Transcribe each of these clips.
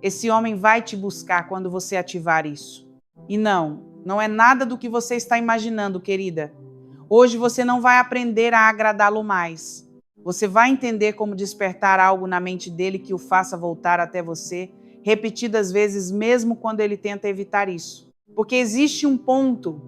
Esse homem vai te buscar quando você ativar isso. E não é nada do que você está imaginando, querida. Hoje você não vai aprender a agradá-lo mais. Você vai entender como despertar algo na mente dele que o faça voltar até você, repetidas vezes, mesmo quando ele tenta evitar isso. Porque existe um ponto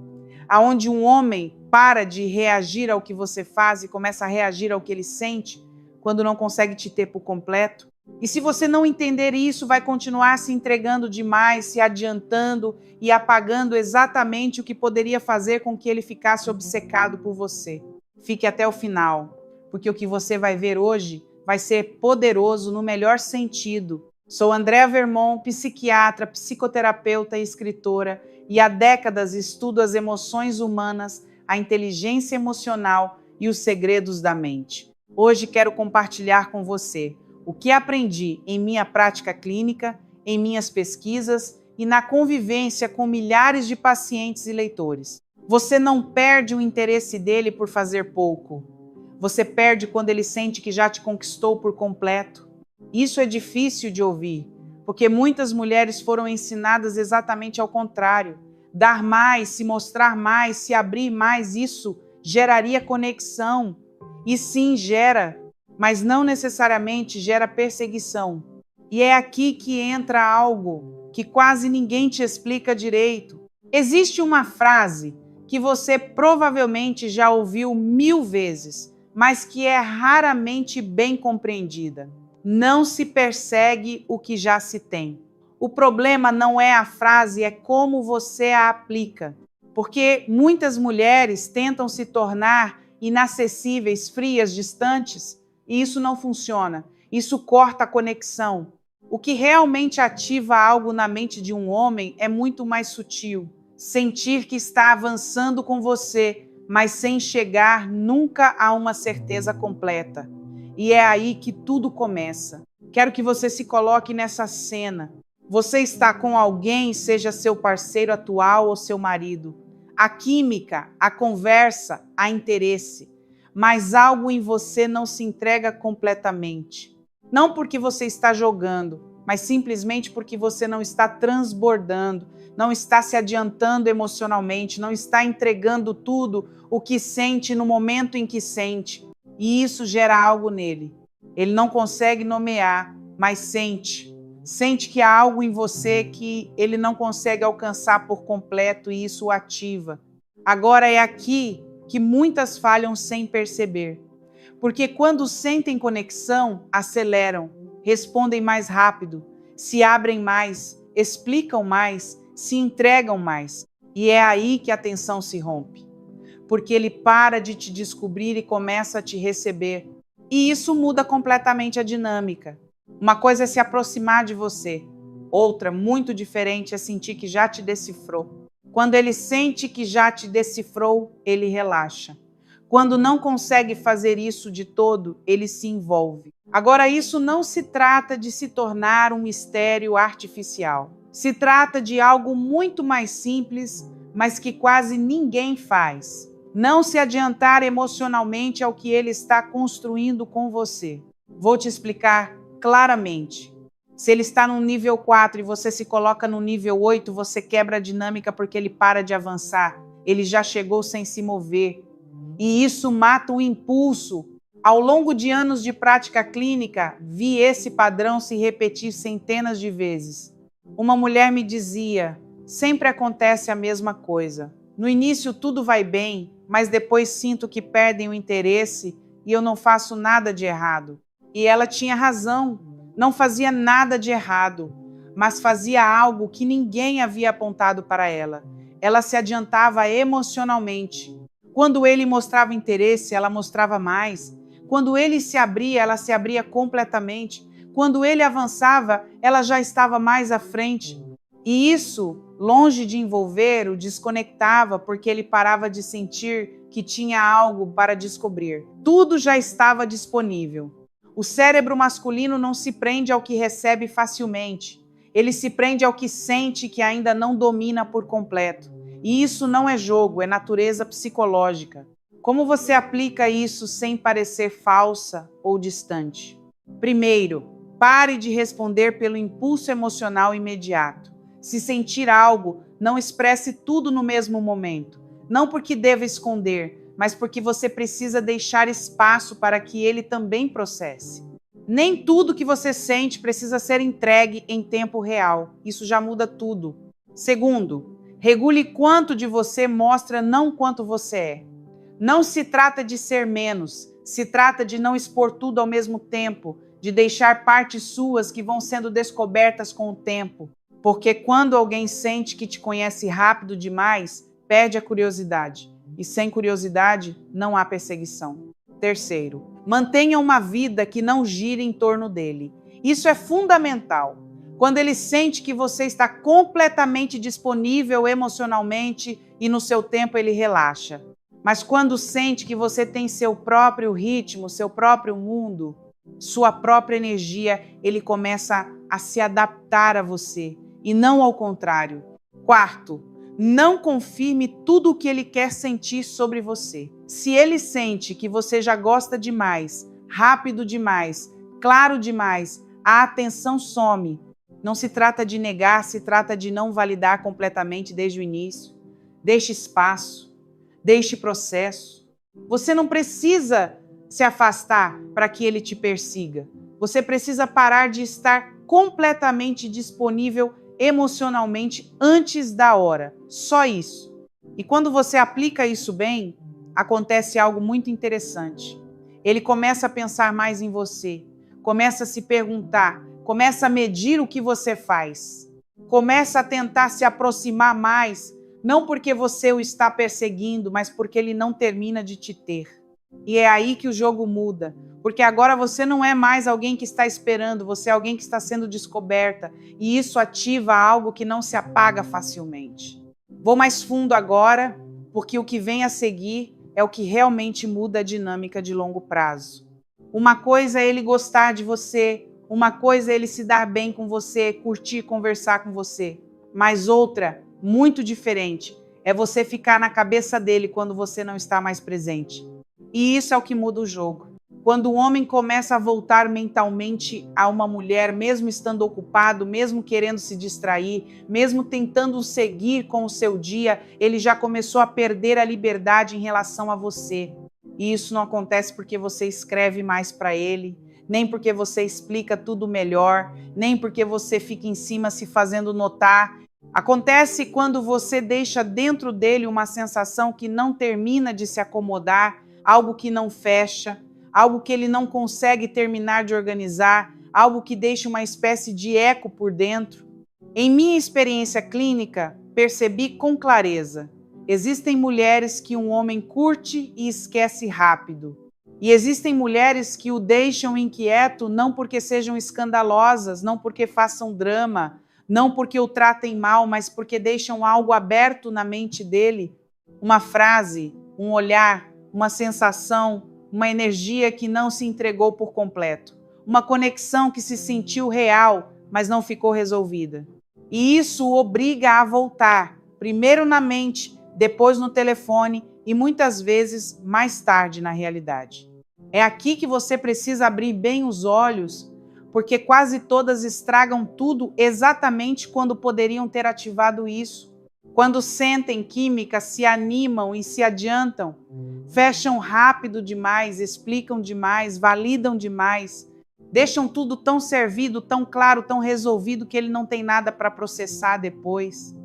onde um homem para de reagir ao que você faz e começa a reagir ao que ele sente quando não consegue te ter por completo. E se você não entender isso, vai continuar se entregando demais, se adiantando e apagando exatamente o que poderia fazer com que ele ficasse obcecado por você. Fique até o final, porque o que você vai ver hoje vai ser poderoso no melhor sentido. Sou Andréa Vermont, psiquiatra, psicoterapeuta e escritora, e há décadas estudo as emoções humanas, a inteligência emocional e os segredos da mente. Hoje quero compartilhar com você o que aprendi em minha prática clínica, em minhas pesquisas e na convivência com milhares de pacientes e leitores. Você não perde o interesse dele por fazer pouco. Você perde quando ele sente que já te conquistou por completo. Isso é difícil de ouvir, porque muitas mulheres foram ensinadas exatamente ao contrário. Dar mais, se mostrar mais, se abrir mais, isso geraria conexão. E sim, gera, mas não necessariamente gera perseguição. E é aqui que entra algo que quase ninguém te explica direito. Existe uma frase que você provavelmente já ouviu 1000 vezes, mas que é raramente bem compreendida. Não se persegue o que já se tem. O problema não é a frase, é como você a aplica. Porque muitas mulheres tentam se tornar inacessíveis, frias, distantes, e isso não funciona. Isso corta a conexão. O que realmente ativa algo na mente de um homem é muito mais sutil. Sentir que está avançando com você, mas sem chegar nunca a uma certeza completa. E é aí que tudo começa. Quero que você se coloque nessa cena. Você está com alguém, seja seu parceiro atual ou seu marido. A química, a conversa, há interesse. Mas algo em você não se entrega completamente. Não porque você está jogando, mas simplesmente porque você não está transbordando, não está se adiantando emocionalmente, não está entregando tudo o que sente no momento em que sente. E isso gera algo nele. Ele não consegue nomear, mas sente. Sente que há algo em você que ele não consegue alcançar por completo e isso o ativa. Agora é aqui que muitas falham sem perceber. Porque quando sentem conexão, aceleram, respondem mais rápido, se abrem mais, explicam mais, se entregam mais. E é aí que a tensão se rompe. Porque ele para de te descobrir e começa a te receber. E isso muda completamente a dinâmica. Uma coisa é se aproximar de você. Outra, muito diferente, é sentir que já te decifrou. Quando ele sente que já te decifrou, ele relaxa. Quando não consegue fazer isso de todo, ele se envolve. Agora, isso não se trata de se tornar um mistério artificial. Se trata de algo muito mais simples, mas que quase ninguém faz. Não se adiantar emocionalmente ao que ele está construindo com você. Vou te explicar claramente. Se ele está no nível 4 e você se coloca no nível 8, você quebra a dinâmica porque ele para de avançar. Ele já chegou sem se mover. E isso mata o impulso. Ao longo de anos de prática clínica, vi esse padrão se repetir centenas de vezes. Uma mulher me dizia, sempre acontece a mesma coisa. No início tudo vai bem, mas depois sinto que perdem o interesse e eu não faço nada de errado. E ela tinha razão, não fazia nada de errado, mas fazia algo que ninguém havia apontado para ela. Ela se adiantava emocionalmente. Quando ele mostrava interesse, ela mostrava mais. Quando ele se abria, ela se abria completamente. Quando ele avançava, ela já estava mais à frente. E isso, longe de envolver, o desconectava, porque ele parava de sentir que tinha algo para descobrir. Tudo já estava disponível. O cérebro masculino não se prende ao que recebe facilmente. Ele se prende ao que sente que ainda não domina por completo. E isso não é jogo, é natureza psicológica. Como você aplica isso sem parecer falsa ou distante? Primeiro, Pare de responder pelo impulso emocional imediato. Se sentir algo, não expresse tudo no mesmo momento. Não porque deva esconder, mas porque você precisa deixar espaço para que ele também processe. Nem tudo que você sente precisa ser entregue em tempo real. Isso já muda tudo. Segundo, regule quanto de você mostra, não quanto você é. Não se trata de ser menos, se trata de não expor tudo ao mesmo tempo, de deixar partes suas que vão sendo descobertas com o tempo. Porque quando alguém sente que te conhece rápido demais, perde a curiosidade. E sem curiosidade, não há perseguição. Terceiro, mantenha uma vida que não gire em torno dele. Isso é fundamental. Quando ele sente que você está completamente disponível emocionalmente e no seu tempo ele relaxa. Mas quando sente que você tem seu próprio ritmo, seu próprio mundo, sua própria energia, ele começa a se adaptar a você e não ao contrário. Quarto, não confirme tudo o que ele quer sentir sobre você. Se ele sente que você já gosta demais, rápido demais, claro demais, a atenção some. Não se trata de negar, se trata de não validar completamente desde o início. Deixe espaço, deixe processo. Você não precisa se afastar para que ele te persiga. Você precisa parar de estar completamente disponível emocionalmente antes da hora. Só isso. E quando você aplica isso bem, acontece algo muito interessante. Ele começa a pensar mais em você, começa a se perguntar, começa a medir o que você faz, começa a tentar se aproximar mais, não porque você o está perseguindo, mas porque ele não termina de te ter. E é aí que o jogo muda, porque agora você não é mais alguém que está esperando, você é alguém que está sendo descoberta, e isso ativa algo que não se apaga facilmente. Vou mais fundo agora, porque o que vem a seguir é o que realmente muda a dinâmica de longo prazo. Uma coisa é ele gostar de você, uma coisa é ele se dar bem com você, curtir, conversar com você, mas outra, muito diferente, é você ficar na cabeça dele quando você não está mais presente. E isso é o que muda o jogo. Quando o homem começa a voltar mentalmente a uma mulher, mesmo estando ocupado, mesmo querendo se distrair, mesmo tentando seguir com o seu dia, ele já começou a perder a liberdade em relação a você. E isso não acontece porque você escreve mais para ele, nem porque você explica tudo melhor, nem porque você fica em cima se fazendo notar. Acontece quando você deixa dentro dele uma sensação que não termina de se acomodar, algo que não fecha, algo que ele não consegue terminar de organizar, algo que deixa uma espécie de eco por dentro. Em minha experiência clínica, percebi com clareza: existem mulheres que um homem curte e esquece rápido. E existem mulheres que o deixam inquieto não porque sejam escandalosas, não porque façam drama, não porque o tratem mal, mas porque deixam algo aberto na mente dele, uma frase, um olhar, uma sensação, uma energia que não se entregou por completo, uma conexão que se sentiu real, mas não ficou resolvida. E isso o obriga a voltar, primeiro na mente, depois no telefone e muitas vezes mais tarde na realidade. É aqui que você precisa abrir bem os olhos, porque quase todas estragam tudo exatamente quando poderiam ter ativado isso. Quando sentem química, se animam e se adiantam, fecham rápido demais, explicam demais, validam demais, deixam tudo tão servido, tão claro, tão resolvido que ele não tem nada para processar depois.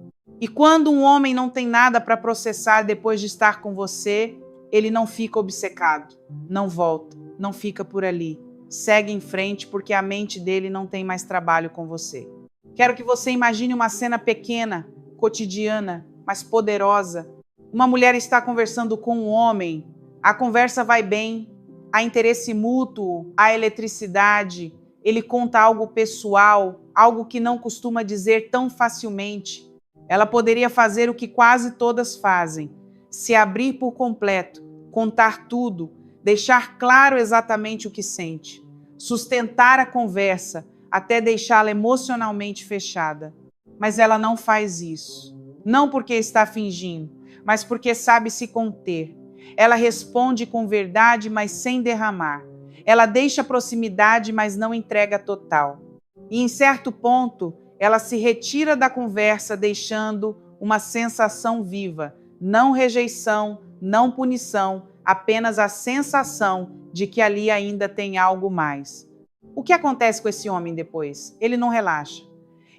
E quando um homem não tem nada para processar depois de estar com você, ele não fica obcecado, não volta, não fica por ali. Segue em frente porque a mente dele não tem mais trabalho com você. Quero que você imagine uma cena pequena, cotidiana, mas poderosa. Uma mulher está conversando com um homem, a conversa vai bem, há interesse mútuo, há eletricidade, ele conta algo pessoal, algo que não costuma dizer tão facilmente. Ela poderia fazer o que quase todas fazem, se abrir por completo, contar tudo, deixar claro exatamente o que sente, sustentar a conversa até deixá-la emocionalmente fechada. Mas ela não faz isso, não porque está fingindo, mas porque sabe se conter. Ela responde com verdade, mas sem derramar. Ela deixa proximidade, mas não entrega total. E em certo ponto, ela se retira da conversa, deixando uma sensação viva, não rejeição, não punição, apenas a sensação de que ali ainda tem algo mais. O que acontece com esse homem depois? Ele não relaxa.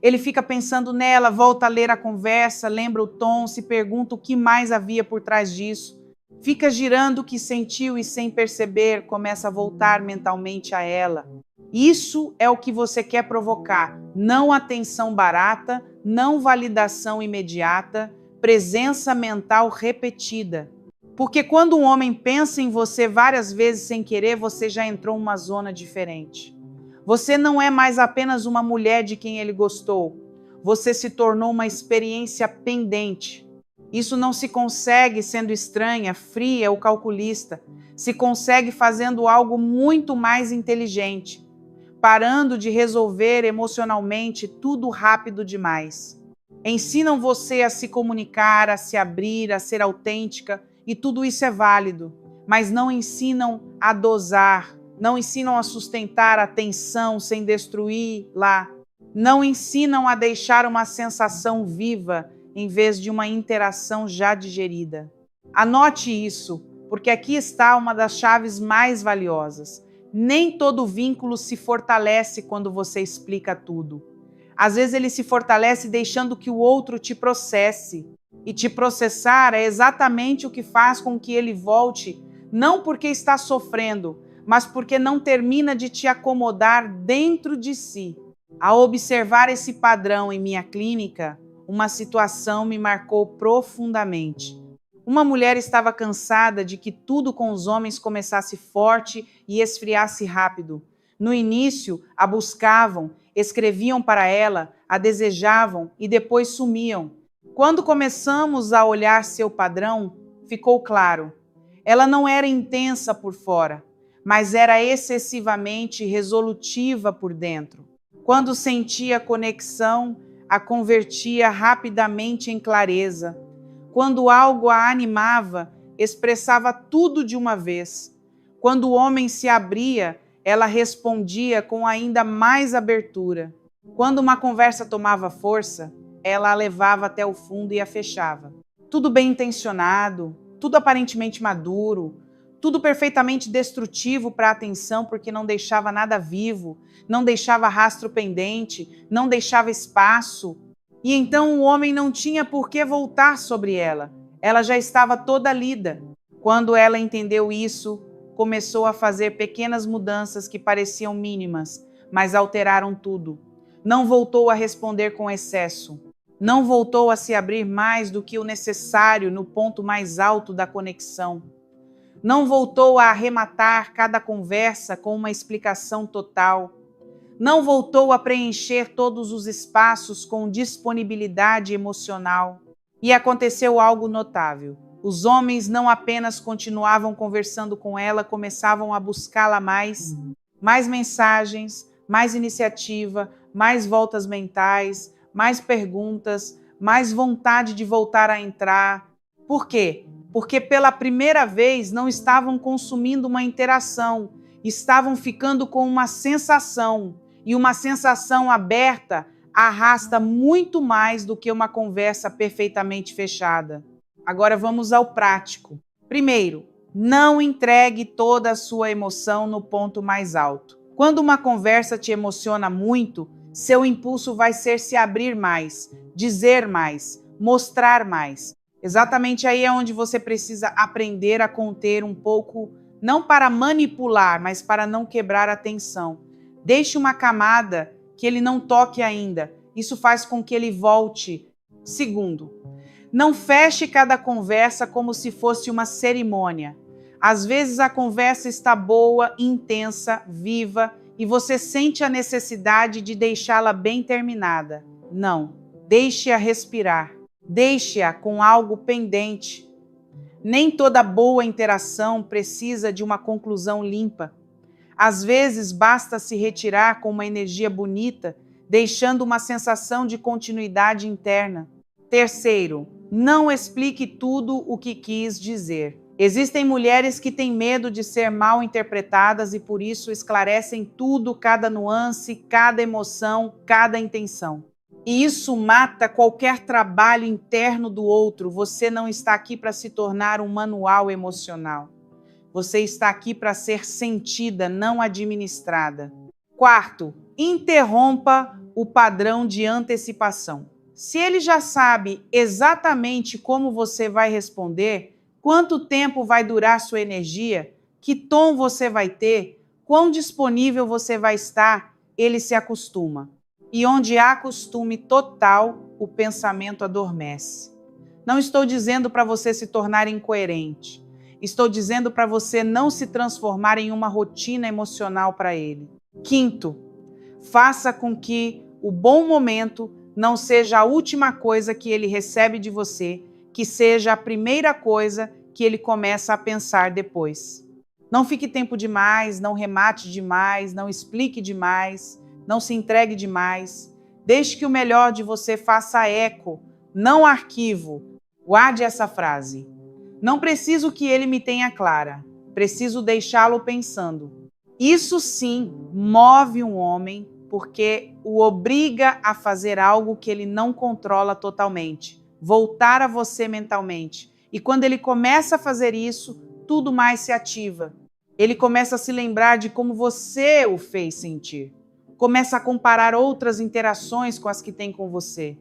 Ele fica pensando nela, volta a ler a conversa, lembra o tom, se pergunta o que mais havia por trás disso. Fica girando o que sentiu e, sem perceber, começa a voltar mentalmente a ela. Isso é o que você quer provocar, não atenção barata, não validação imediata, presença mental repetida. Porque quando um homem pensa em você várias vezes sem querer, você já entrou em uma zona diferente. Você não é mais apenas uma mulher de quem ele gostou. Você se tornou uma experiência pendente. Isso não se consegue sendo estranha, fria ou calculista. Se consegue fazendo algo muito mais inteligente, parando de resolver emocionalmente tudo rápido demais. Ensinam você a se comunicar, a se abrir, a ser autêntica, e tudo isso é válido, mas não ensinam a dosar, não ensinam a sustentar a tensão sem destruí-la, não ensinam a deixar uma sensação viva em vez de uma interação já digerida. Anote isso, porque aqui está uma das chaves mais valiosas. Nem todo vínculo se fortalece quando você explica tudo. Às vezes ele se fortalece deixando que o outro te processe. E te processar é exatamente o que faz com que ele volte, não porque está sofrendo, mas porque não termina de te acomodar dentro de si. Ao observar esse padrão em minha clínica, uma situação me marcou profundamente. Uma mulher estava cansada de que tudo com os homens começasse forte e esfriasse rápido. No início, a buscavam, escreviam para ela, a desejavam e depois sumiam. Quando começamos a olhar seu padrão, ficou claro. Ela não era intensa por fora, mas era excessivamente resolutiva por dentro. Quando sentia conexão, a convertia rapidamente em clareza. Quando algo a animava, expressava tudo de uma vez. Quando o homem se abria, ela respondia com ainda mais abertura. Quando uma conversa tomava força, ela a levava até o fundo e a fechava. Tudo bem intencionado, tudo aparentemente maduro, tudo perfeitamente destrutivo para a atenção, porque não deixava nada vivo, não deixava rastro pendente, não deixava espaço. E então o homem não tinha por que voltar sobre ela. Ela já estava toda lida. Quando ela entendeu isso, começou a fazer pequenas mudanças que pareciam mínimas, mas alteraram tudo. Não voltou a responder com excesso. Não voltou a se abrir mais do que o necessário no ponto mais alto da conexão. Não voltou a arrematar cada conversa com uma explicação total. Não voltou a preencher todos os espaços com disponibilidade emocional. E aconteceu algo notável. Os homens não apenas continuavam conversando com ela, começavam a buscá-la mais mensagens, mais iniciativa, mais voltas mentais, mais perguntas, mais vontade de voltar a entrar. Por quê? Porque pela primeira vez não estavam consumindo uma interação, estavam ficando com uma sensação. E uma sensação aberta arrasta muito mais do que uma conversa perfeitamente fechada. Agora vamos ao prático. Primeiro, não entregue toda a sua emoção no ponto mais alto. Quando uma conversa te emociona muito, seu impulso vai ser se abrir mais, dizer mais, mostrar mais. Exatamente aí é onde você precisa aprender a conter um pouco, não para manipular, mas para não quebrar a tensão. Deixe uma camada que ele não toque ainda. Isso faz com que ele volte. Segundo, não feche cada conversa como se fosse uma cerimônia. Às vezes a conversa está boa, intensa, viva, e você sente a necessidade de deixá-la bem terminada. Não, deixe-a respirar. Deixe-a com algo pendente. Nem toda boa interação precisa de uma conclusão limpa. Às vezes basta se retirar com uma energia bonita, deixando uma sensação de continuidade interna. Terceiro, não explique tudo o que quis dizer. Existem mulheres que têm medo de ser mal interpretadas e por isso esclarecem tudo, cada nuance, cada emoção, cada intenção. E isso mata qualquer trabalho interno do outro. Você não está aqui para se tornar um manual emocional. Você está aqui para ser sentida, não administrada. Quarto, interrompa o padrão de antecipação. Se ele já sabe exatamente como você vai responder, quanto tempo vai durar sua energia, que tom você vai ter, quão disponível você vai estar, ele se acostuma. E onde há costume total, o pensamento adormece. Não estou dizendo para você se tornar incoerente. Estou dizendo para você não se transformar em uma rotina emocional para ele. Quinto, faça com que o bom momento não seja a última coisa que ele recebe de você, que seja a primeira coisa que ele começa a pensar depois. Não fique tempo demais, não remate demais, não explique demais, não se entregue demais. Deixe que o melhor de você faça eco, não arquivo. Guarde essa frase. Não preciso que ele me tenha clara, preciso deixá-lo pensando. Isso sim move um homem, porque o obriga a fazer algo que ele não controla totalmente, voltar a você mentalmente. E quando ele começa a fazer isso, tudo mais se ativa. Ele começa a se lembrar de como você o fez sentir. Começa a comparar outras interações com as que tem com você.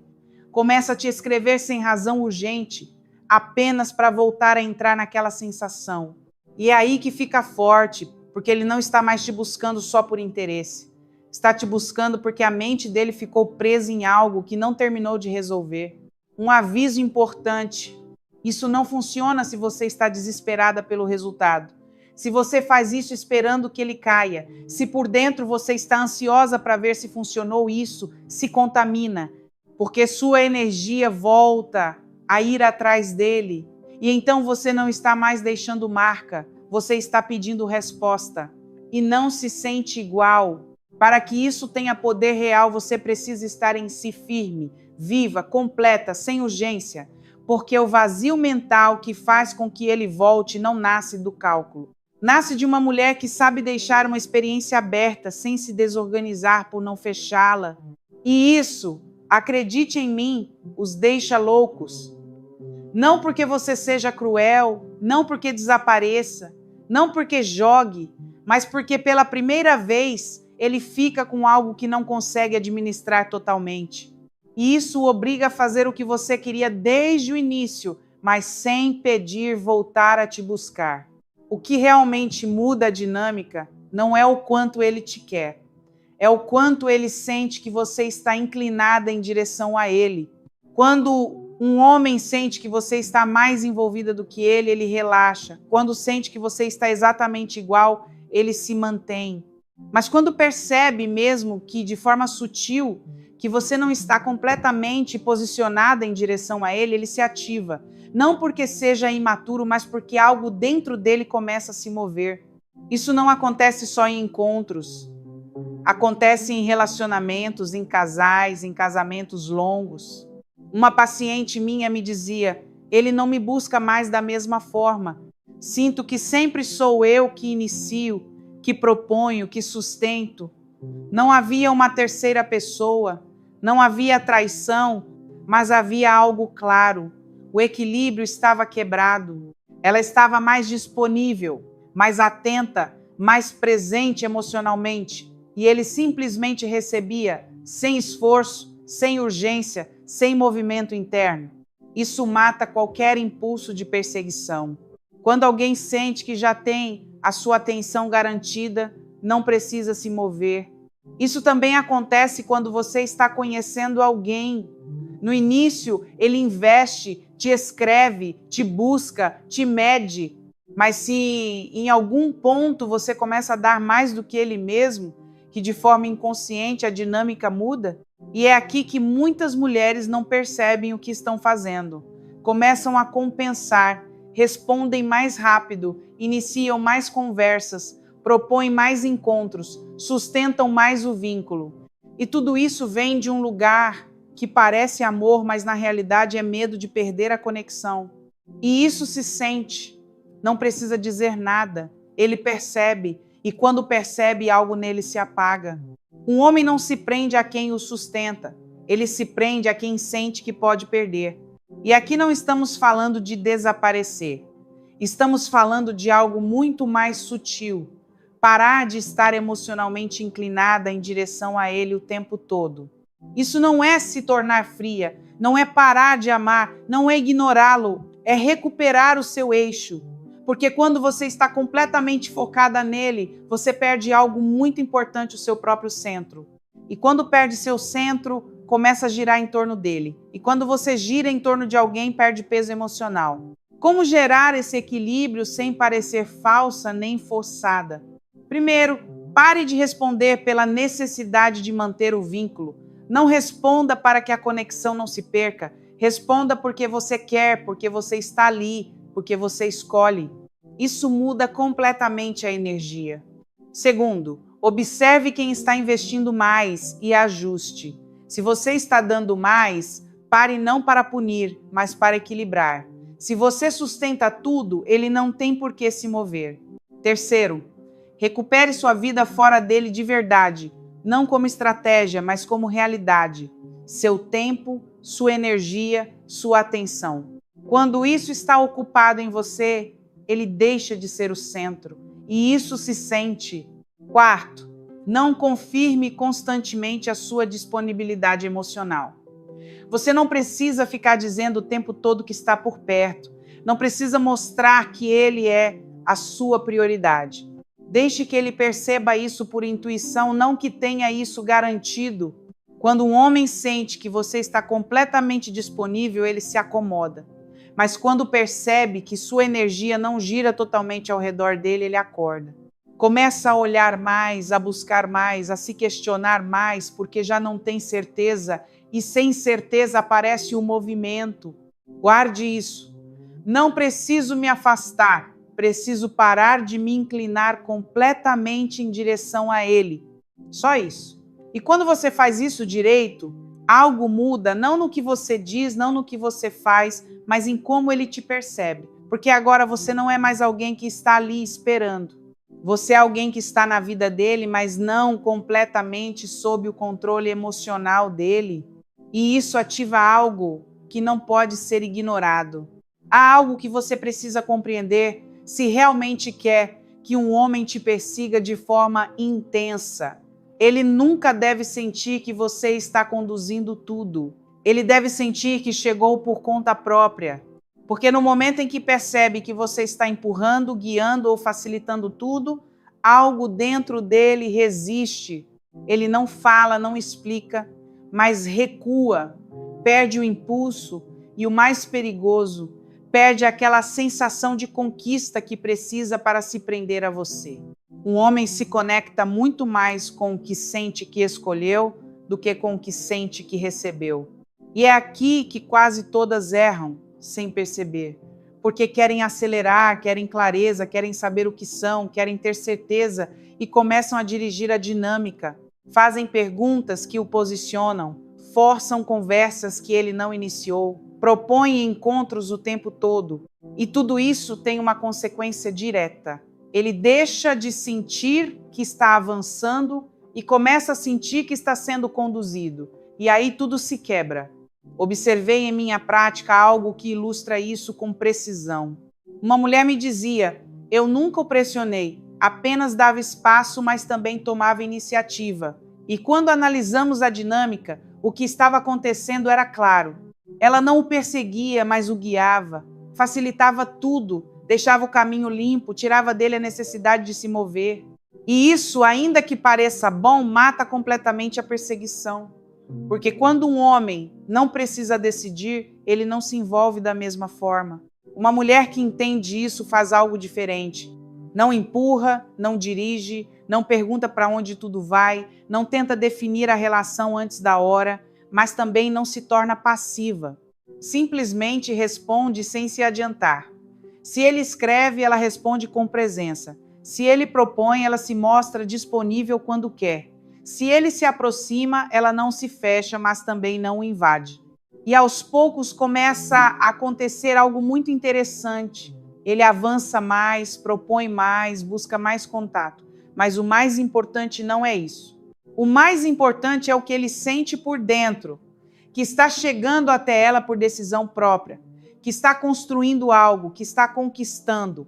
Começa a te escrever sem razão urgente, apenas para voltar a entrar naquela sensação. E é aí que fica forte, porque ele não está mais te buscando só por interesse. Está te buscando porque a mente dele ficou presa em algo que não terminou de resolver. Um aviso importante. Isso não funciona se você está desesperada pelo resultado. Se você faz isso esperando que ele caia, se por dentro você está ansiosa para ver se funcionou isso, se contamina, porque sua energia volta a ir atrás dele, e então você não está mais deixando marca, você está pedindo resposta, e não se sente igual. Para que isso tenha poder real, você precisa estar em si firme, viva, completa, sem urgência, porque o vazio mental que faz com que ele volte não nasce do cálculo. Nasce de uma mulher que sabe deixar uma experiência aberta sem se desorganizar por não fechá-la. E isso, acredite em mim, os deixa loucos. Não porque você seja cruel, não porque desapareça, não porque jogue, mas porque pela primeira vez ele fica com algo que não consegue administrar totalmente. E isso o obriga a fazer o que você queria desde o início, mas sem pedir voltar a te buscar. O que realmente muda a dinâmica não é o quanto ele te quer, é o quanto ele sente que você está inclinada em direção a ele. Quando um homem sente que você está mais envolvida do que ele relaxa. Quando sente que você está exatamente igual, ele se mantém. Mas quando percebe mesmo que, de forma sutil, que você não está completamente posicionada em direção a ele, ele se ativa. Não porque seja imaturo, mas porque algo dentro dele começa a se mover. Isso não acontece só em encontros. Acontece em relacionamentos, em casais, em casamentos longos. Uma paciente minha me dizia, ele não me busca mais da mesma forma. Sinto que sempre sou eu que inicio, que proponho, que sustento. Não havia uma terceira pessoa, não havia traição, mas havia algo claro. O equilíbrio estava quebrado. Ela estava mais disponível, mais atenta, mais presente emocionalmente. E ele simplesmente recebia, sem esforço, sem urgência, sem movimento interno. Isso mata qualquer impulso de perseguição. Quando alguém sente que já tem a sua atenção garantida, não precisa se mover. Isso também acontece quando você está conhecendo alguém. No início, ele investe, te escreve, te busca, te mede. Mas se em algum ponto você começa a dar mais do que ele mesmo, que de forma inconsciente a dinâmica muda, e é aqui que muitas mulheres não percebem o que estão fazendo. Começam a compensar, respondem mais rápido, iniciam mais conversas, propõem mais encontros, sustentam mais o vínculo. E tudo isso vem de um lugar que parece amor, mas na realidade é medo de perder a conexão. E isso se sente. não precisa dizer nada. Ele percebe, e quando percebe, algo nele se apaga. Um homem não se prende a quem o sustenta, ele se prende a quem sente que pode perder. E aqui não estamos falando de desaparecer. Estamos falando de algo muito mais sutil. Parar de estar emocionalmente inclinada em direção a ele o tempo todo. Isso não é se tornar fria, não é parar de amar, não é ignorá-lo, é recuperar o seu eixo. Porque quando você está completamente focada nele, você perde algo muito importante, o seu próprio centro. E quando perde seu centro, começa a girar em torno dele. E quando você gira em torno de alguém, perde peso emocional. Como gerar esse equilíbrio sem parecer falsa nem forçada? Primeiro, pare de responder pela necessidade de manter o vínculo. Não responda para que a conexão não se perca. Responda porque você quer, porque você está ali, porque você escolhe. Isso muda completamente a energia. Segundo, observe quem está investindo mais e ajuste. Se você está dando mais, pare não para punir, mas para equilibrar. Se você sustenta tudo, ele não tem por que se mover. Terceiro, recupere sua vida fora dele de verdade, não como estratégia, mas como realidade. Seu tempo, sua energia, sua atenção. Quando isso está ocupado em você, ele deixa de ser o centro, e isso se sente. Quarto, não confirme constantemente a sua disponibilidade emocional. Você não precisa ficar dizendo o tempo todo que está por perto. Não precisa mostrar que ele é a sua prioridade. Deixe que ele perceba isso por intuição, não que tenha isso garantido. Quando um homem sente que você está completamente disponível, ele se acomoda. Mas quando percebe que sua energia não gira totalmente ao redor dele, ele acorda. Começa a olhar mais, a buscar mais, a se questionar mais, porque já não tem certeza, e sem certeza aparece o movimento. Guarde isso. Não preciso me afastar, preciso parar de me inclinar completamente em direção a ele. Só isso. E quando você faz isso direito, algo muda, não no que você diz, não no que você faz, mas em como ele te percebe. Porque agora você não é mais alguém que está ali esperando. Você é alguém que está na vida dele, mas não completamente sob o controle emocional dele. E isso ativa algo que não pode ser ignorado. Há algo que você precisa compreender se realmente quer que um homem te persiga de forma intensa. Ele nunca deve sentir que você está conduzindo tudo. Ele deve sentir que chegou por conta própria. Porque no momento em que percebe que você está empurrando, guiando ou facilitando tudo, algo dentro dele resiste. Ele não fala, não explica, mas recua, perde o impulso e, o mais perigoso, perde aquela sensação de conquista que precisa para se prender a você. Um homem se conecta muito mais com o que sente que escolheu do que com o que sente que recebeu. E é aqui que quase todas erram, sem perceber, porque querem acelerar, querem clareza, querem saber o que são, querem ter certeza e começam a dirigir a dinâmica. Fazem perguntas que o posicionam, forçam conversas que ele não iniciou, propõem encontros o tempo todo. E tudo isso tem uma consequência direta. Ele deixa de sentir que está avançando e começa a sentir que está sendo conduzido. E aí tudo se quebra. Observei em minha prática algo que ilustra isso com precisão. Uma mulher me dizia: eu nunca o pressionei, apenas dava espaço, mas também tomava iniciativa. E quando analisamos a dinâmica, o que estava acontecendo era claro. Ela não o perseguia, mas o guiava, facilitava tudo, deixava o caminho limpo, tirava dele a necessidade de se mover. E isso, ainda que pareça bom, mata completamente a perseguição. Porque quando um homem não precisa decidir, ele não se envolve da mesma forma. Uma mulher que entende isso faz algo diferente. Não empurra, não dirige, não pergunta para onde tudo vai, não tenta definir a relação antes da hora, mas também não se torna passiva. Simplesmente responde sem se adiantar. Se ele escreve, ela responde com presença. Se ele propõe, ela se mostra disponível quando quer. Se ele se aproxima, ela não se fecha, mas também não o invade. E aos poucos começa a acontecer algo muito interessante. ele avança mais, propõe mais, busca mais contato. Mas o mais importante não é isso. O mais importante é o que ele sente por dentro, que está chegando até ela por decisão própria, que está construindo algo, que está conquistando.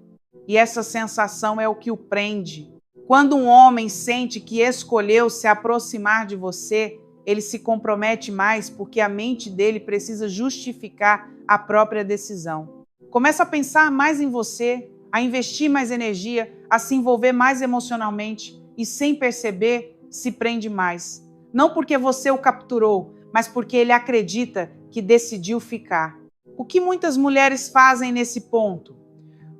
E essa sensação é o que o prende. Quando um homem sente que escolheu se aproximar de você, ele se compromete mais porque a mente dele precisa justificar a própria decisão. Começa a pensar mais em você, a investir mais energia, a se envolver mais emocionalmente e, sem perceber, se prende mais. Não porque você o capturou, mas porque ele acredita que decidiu ficar. O que muitas mulheres fazem nesse ponto?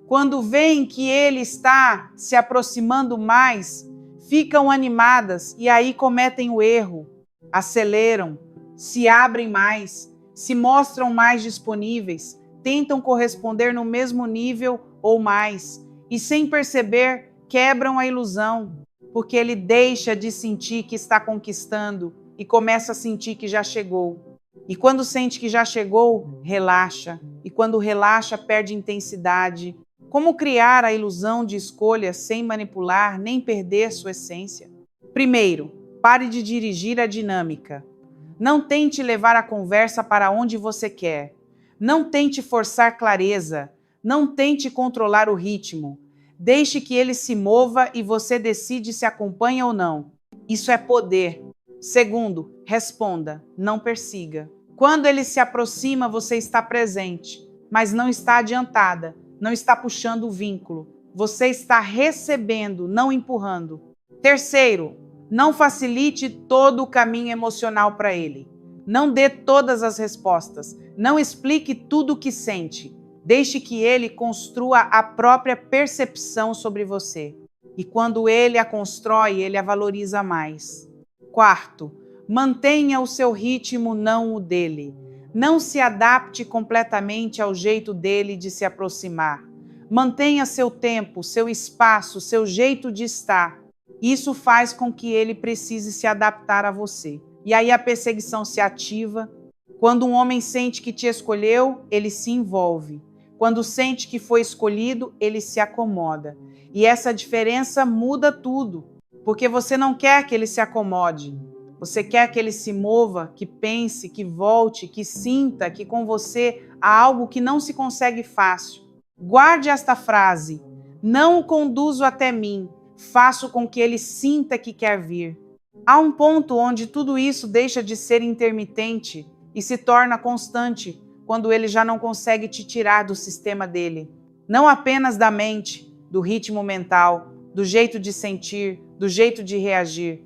Quando veem que ele está se aproximando mais, ficam animadas e aí cometem o erro, aceleram, se abrem mais, se mostram mais disponíveis, tentam corresponder no mesmo nível ou mais, e sem perceber, quebram a ilusão, porque ele deixa de sentir que está conquistando e começa a sentir que já chegou. E quando sente que já chegou, relaxa. E quando relaxa, perde intensidade. Como criar a ilusão de escolha sem manipular nem perder sua essência? Primeiro, pare de dirigir a dinâmica. Não tente levar a conversa para onde você quer. Não tente forçar clareza. Não tente controlar o ritmo. Deixe que ele se mova e você decide se acompanha ou não. Isso é poder. Segundo, responda, não persiga. Quando ele se aproxima, você está presente, mas não está adiantada, não está puxando o vínculo. Você está recebendo, não empurrando. Terceiro, não facilite todo o caminho emocional para ele. Não dê todas as respostas. Não explique tudo o que sente. Deixe que ele construa a própria percepção sobre você. E quando ele a constrói, ele a valoriza mais. Quarto, mantenha o seu ritmo, não o dele. Não se adapte completamente ao jeito dele de se aproximar. Mantenha seu tempo, seu espaço, seu jeito de estar. Isso faz com que ele precise se adaptar a você. E aí a perseguição se ativa. Quando um homem sente que te escolheu, ele se envolve. Quando sente que foi escolhido, ele se acomoda. E essa diferença muda tudo, porque você não quer que ele se acomode. Você quer que ele se mova, que pense, que volte, que sinta que com você há algo que não se consegue fácil. Guarde esta frase: não o conduzo até mim, faço com que ele sinta que quer vir. Há um ponto onde tudo isso deixa de ser intermitente e se torna constante, quando ele já não consegue te tirar do sistema dele. Não apenas da mente, do ritmo mental, do jeito de sentir, do jeito de reagir,